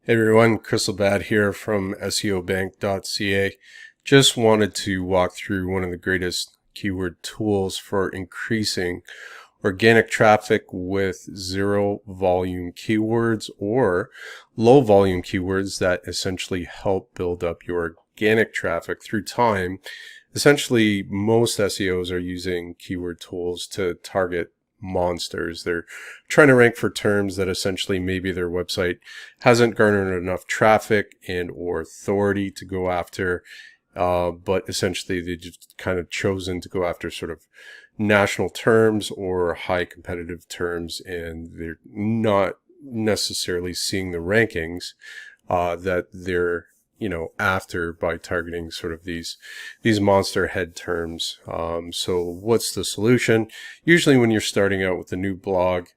Hey everyone, Crystal Bad here from SEObank.ca. Just wanted to walk through one of the greatest keyword tools for increasing organic traffic with zero volume keywords or low volume keywords that essentially help build up your organic traffic through time. Essentially, most SEOs are using keyword tools to target monsters. They're trying to rank for terms that essentially maybe their website hasn't garnered enough traffic and or authority to go after, but essentially they just kind of chosen to go after sort of national terms or high competitive terms, and they're not necessarily seeing the rankings that they're after by targeting sort of these monster head terms. So what's the solution? Usually when you're starting out with a new blog,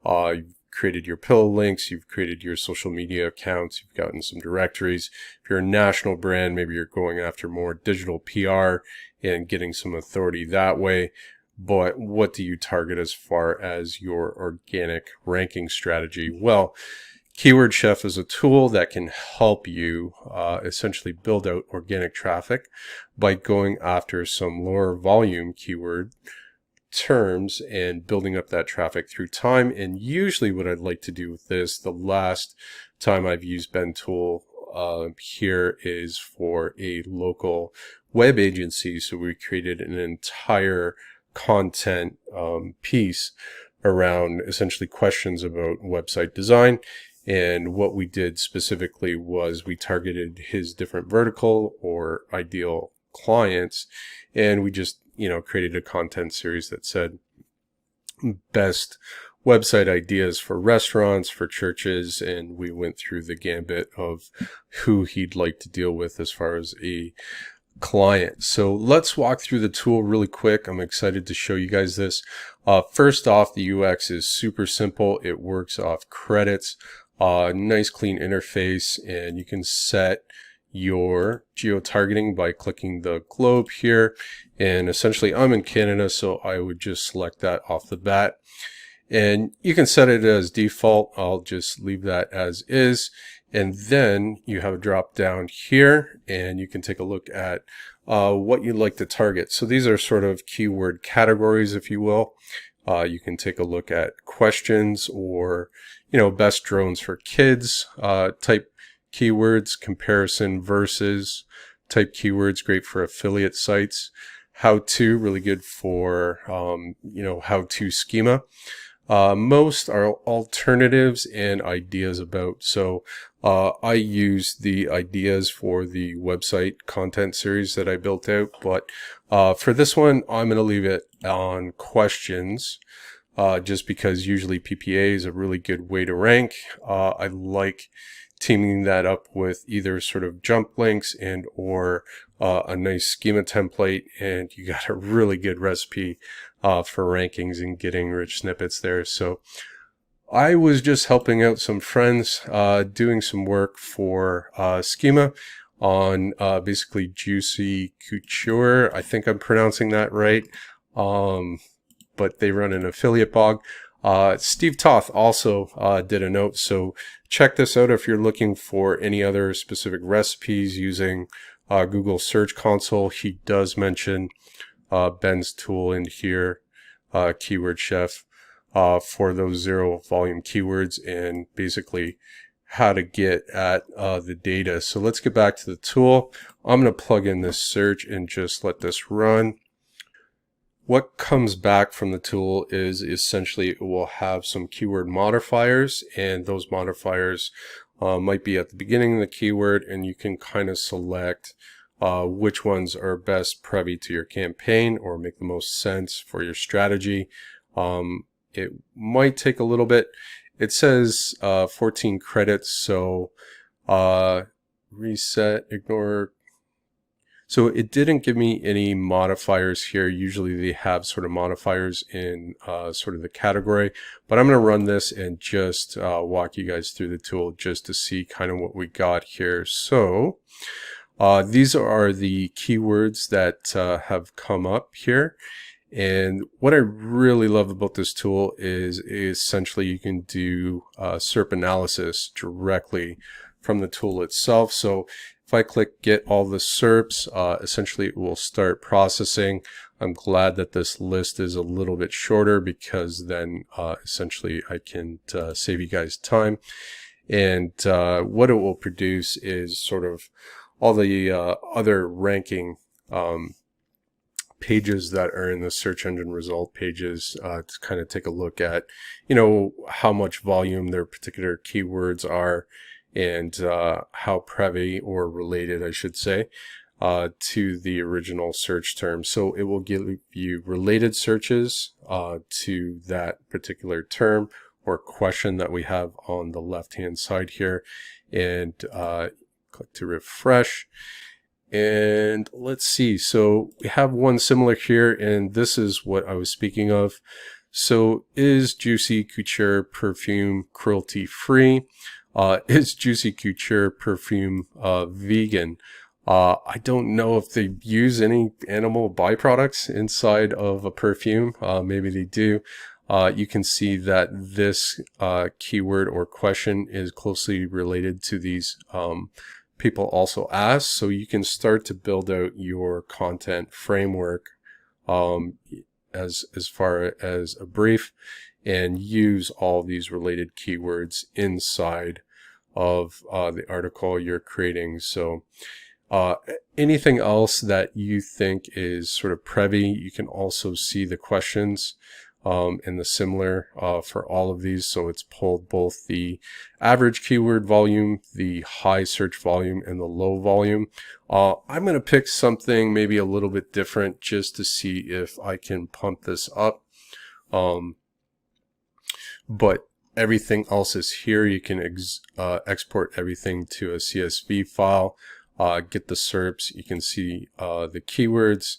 you've created your pillow links, you've created your social media accounts, you've gotten some directories. If you're a national brand, maybe you're going after more digital PR and getting some authority that way. But what do you target as far as your organic ranking strategy? Well, Keyword Chef is a tool that can help you essentially build out organic traffic by going after some lower volume keyword terms and building up that traffic through time. And usually what I'd like to do with this, the last time I've used Ben tool here is for a local web agency. So we created an entire content piece around essentially questions about website design. And what we did specifically was we targeted his different vertical or ideal clients, and we just, created a content series that said best website ideas for restaurants, for churches, and we went through the gambit of who he'd like to deal with as far as a client. So let's walk through the tool really quick. I'm excited to show you guys this. First off, the UX is super simple. It works off credits. Nice clean interface, and you can set your geo-targeting by clicking the globe here. And essentially I'm in Canada, so I would just select that off the bat. And you can set it as default. I'll just leave that as is. And then you have a drop down here, and you can take a look at what you'd like to target. So these are sort of keyword categories, if you will. You can take a look at questions or, best drones for kids type keywords, comparison versus type keywords, great for affiliate sites. How to, really good for, how to schema. Most are alternatives and ideas about. So I use the ideas for the website content series that I built out, but for this one, I'm going to leave it on questions, just because usually PPA is a really good way to rank. I like teaming that up with either sort of jump links and or a nice schema template, and you got a really good recipe for rankings and getting rich snippets there. So I was just helping out some friends doing some work for schema on basically Juicy Couture. I think I'm pronouncing that right, but they run an affiliate blog. Steve Toth also did a note, so check this out if you're looking for any other specific recipes using Google Search Console. He does mention Ben's tool in here, Keyword Chef, for those zero volume keywords and basically how to get at the data. So let's get back to the tool. I'm going to plug in this search and just let this run. What comes back from the tool is essentially it will have some keyword modifiers, and those modifiers might be at the beginning of the keyword, and you can kind of select which ones are best privy to your campaign or make the most sense for your strategy. It might take a little bit. It says 14 credits, so reset, ignore. So it didn't give me any modifiers here. Usually they have sort of modifiers in sort of the category, but I'm going to run this and just walk you guys through the tool just to see kind of what we got here. So these are the keywords that have come up here. And what I really love about this tool is essentially you can do Serp Analysis directly from the tool itself. So if I click get all the SERPs, essentially it will start processing. I'm glad that this list is a little bit shorter, because then essentially I can save you guys time. And what it will produce is sort of all the other ranking pages that are in the search engine result pages, to kind of take a look at, how much volume their particular keywords are, and how privy or related, I should say, to the original search term. So it will give you related searches to that particular term or question that we have on the left hand side here, and click to refresh. And let's see, so we have one similar here, and this is what I was speaking of. So is Juicy Couture perfume cruelty free? Is Juicy Couture perfume vegan? I don't know if they use any animal byproducts inside of a perfume. Maybe they do. You can see that this keyword or question is closely related to these people also ask. So you can start to build out your content framework as far as a brief, and use all these related keywords inside of the article you're creating. So anything else that you think is sort of privy, you can also see the questions and the similar for all of these. So it's pulled both the average keyword volume, the high search volume, and the low volume. I'm going to pick something maybe a little bit different just to see if I can pump this up. But everything else is here. You can export everything to a CSV file, get the SERPs. You can see the keywords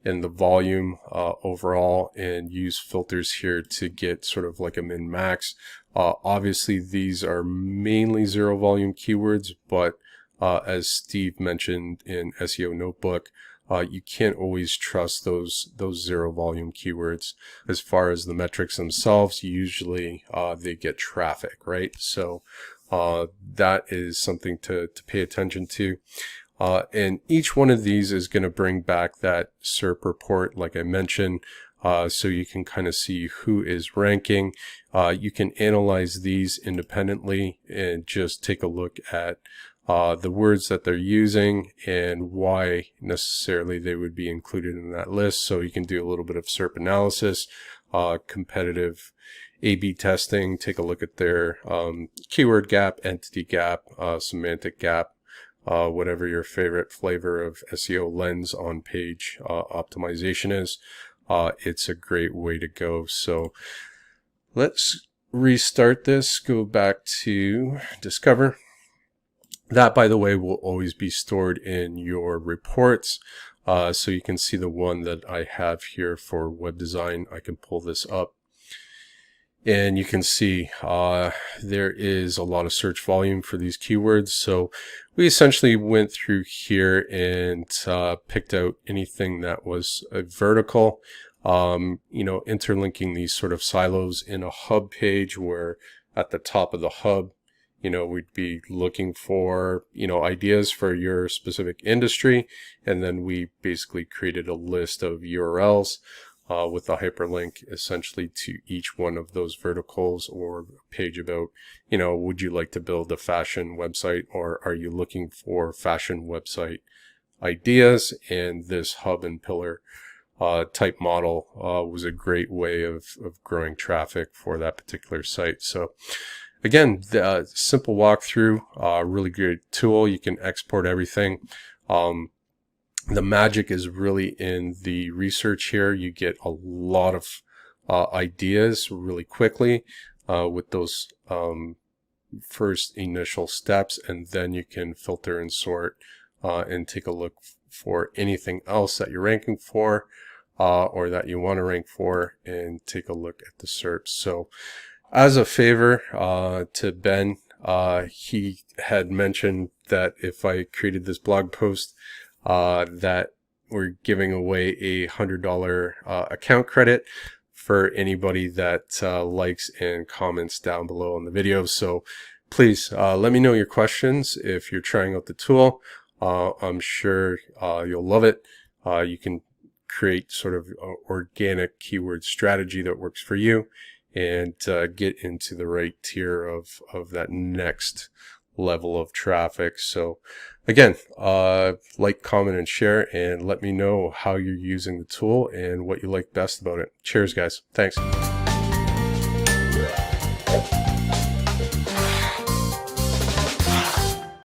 and the volume overall, and use filters here to get sort of like a min-max. Obviously these are mainly zero volume keywords, but as Steve mentioned in SEO Notebook, you can't always trust those zero volume keywords. As far as the metrics themselves, usually they get traffic, right? So that is something to pay attention to. And each one of these is going to bring back that SERP report, like I mentioned, so you can kind of see who is ranking. You can analyze these independently and just take a look at the words that they're using and why necessarily they would be included in that list. So you can do a little bit of Serp analysis, competitive A/B testing, take a look at their keyword gap, entity gap, semantic gap, whatever your favorite flavor of SEO lens on page optimization is. It's a great way to go. So let's restart this, go back to Discover. That, by the way, will always be stored in your reports. So you can see the one that I have here for web design. I can pull this up, and you can see there is a lot of search volume for these keywords. So we essentially went through here and picked out anything that was a vertical, interlinking these sort of silos in a hub page, where at the top of the hub, we'd be looking for, ideas for your specific industry. And then we basically created a list of URLs with a hyperlink essentially to each one of those verticals, or a page about, would you like to build a fashion website, or are you looking for fashion website ideas? And this hub and pillar type model was a great way of growing traffic for that particular site. So again, the simple walkthrough, really good tool. You can export everything. The magic is really in the research here. You get a lot of ideas really quickly with those first initial steps, and then you can filter and sort and take a look for anything else that you're ranking for or that you want to rank for, and take a look at the SERPs. So as a favor to Ben, he had mentioned that if I created this blog post, that we're giving away a $100 account credit for anybody that likes and comments down below on the video. So Please let me know your questions if you're trying out the tool. I'm sure you'll love it. You can create sort of organic keyword strategy that works for you and get into the right tier of that next level of traffic. So again, like, comment, and share, and let me know how you're using the tool and what you like best about it. Cheers, guys. Thanks.